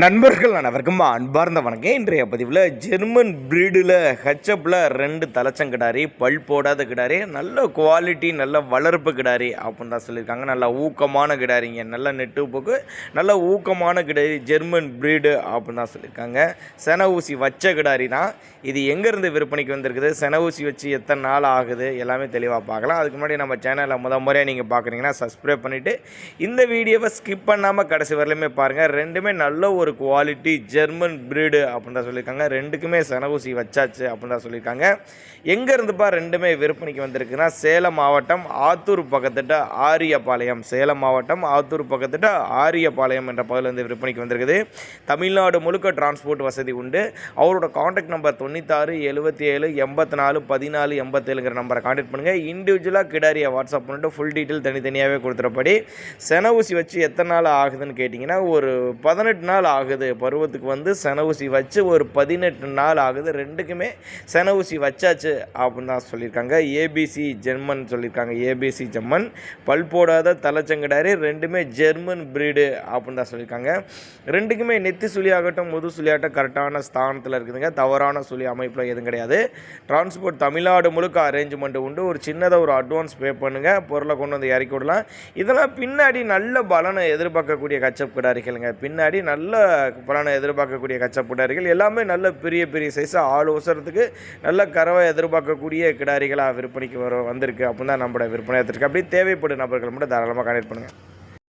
நண்பர்கள் அனைவருக்கும் அன்பார்ந்த வணக்கம். இன்றைய பதிவில் ஜெர்மன் பிரீடில் ஹெச்எப்பில் 2 தலைச்சங்கிடாரி, பல் போடாத கிடாரி, நல்ல குவாலிட்டி, நல்ல வளர்ப்பு கிடாரி அப்படின்னு தான் சொல்லியிருக்காங்க. நல்ல ஊக்கமான கிடாரிங்க, நல்ல நெட்டு போக்கு, நல்ல ஊக்கமான கிடாரி, ஜெர்மன் பிரீடு அப்படின்னு தான் சொல்லியிருக்காங்க. சென ஊசி வச்ச கிடாரி தான். இது எங்கேருந்து விற்பனைக்கு வந்திருக்குது, சென ஊசி வச்சு எத்தனை நாள் ஆகுது, எல்லாமே தெளிவாக பார்க்கலாம். அதுக்கு முன்னாடி நம்ம சேனலை முறையாக நீங்கள் பார்க்குறீங்கன்னா சப்ஸ்கிரைப் பண்ணிவிட்டு இந்த வீடியோவை ஸ்கிப் பண்ணாமல் கடைசி வரலையுமே பாருங்கள். ரெண்டுமே நல்ல ஒரு குவாலிட்டி ஜெர்மன் பிரீடு அப்படின்னு தான் சொல்லியிருக்காங்க. ரெண்டுக்குமே சென ஊசி வச்சாச்சு அப்படின்னு தான் சொல்லியிருக்காங்க. எங்கேருந்துப்பா ரெண்டுமே விற்பனைக்கு வந்திருக்குன்னா, சேலம் மாவட்டம் ஆத்தூர் பக்கத்திட்ட ஆரியபாளையம், சேலம் மாவட்டம் ஆத்தூர் பக்கத்திட்ட ஆரியபாளையம் என்ற பகுதியிலிருந்து விற்பனைக்கு வந்திருக்குது. தமிழ்நாடு முழுக்க டிரான்ஸ்போர்ட் வசதி உண்டு. அவரோட காண்டாக்ட் நம்பர் 96 77 84 14 87ங்கிற நம்பரை காண்டாக்ட் பண்ணுங்கள். இண்டிவிஜுவலாக கிடாரியை வாட்ஸ்அப் பண்ணிட்டு ஃபுல் டீட்டெயில் தனித்தனியாகவே கொடுத்துறபடி. சென ஊசி வச்சு எத்தனை நாள் ஆகுதுன்னு கேட்டிங்கன்னா, ஒரு 18 நாள் ஆகுது. பருவத்துக்கு வந்து சென ஊசி வச்சு ஒரு 18 நாள் ஆகுது. ரெண்டுக்குமே சென ஊசி வச்சாச்சு அப்படின்னு தான் சொல்லியிருக்காங்க. ஏபிசி ஜெர்மன் சொல்லியிருக்காங்க. ஏபிசி ஜெர்மன் பல் போடாத தலைச்சங்கிடாரி, ரெண்டுமே ஜெர்மன் பிரீடு அப்படின்னு தான் சொல்லியிருக்காங்க. ரெண்டுக்குமே நெத்தி சுழி ஆகட்டும் முது சுழியாகட்டும் கரெக்டான ஸ்தானத்தில் இருக்குதுங்க. தவறான சுழி அமைப்பில் எதுவும் கிடையாது. டிரான்ஸ்போர்ட் தமிழ்நாடு முழுக்க அரேஞ்ச்மெண்ட் உண்டு. ஒரு சின்னதாக ஒரு அட்வான்ஸ் பே பண்ணுங்கள், பொருளை கொண்டு வந்து இறக்கி விடலாம். இதெல்லாம் பின்னாடி நல்ல பலனை எதிர்பார்க்கக்கூடிய கச்சப் கிடாரிகளுங்க. பின்னாடி நல்ல பலனை எதிர்பார்க்கக்கூடிய கச்சப் கிடாரிகள் எல்லாமே நல்ல பெரிய பெரிய சைஸாக 6 வருஷத்துக்கு நல்ல கறவை எதிர்பார்க்கக்கூடிய கிடாரிகளாக விற்பனைக்கு வந்திருக்கு அப்படின்னு தான் நம்மளோட விற்பனை எடுத்துருக்கு. அப்படி தேவைப்படும் நபர்கள் மட்டும் தாராளமாக கான்டெக்ட் பண்ணுங்கள்.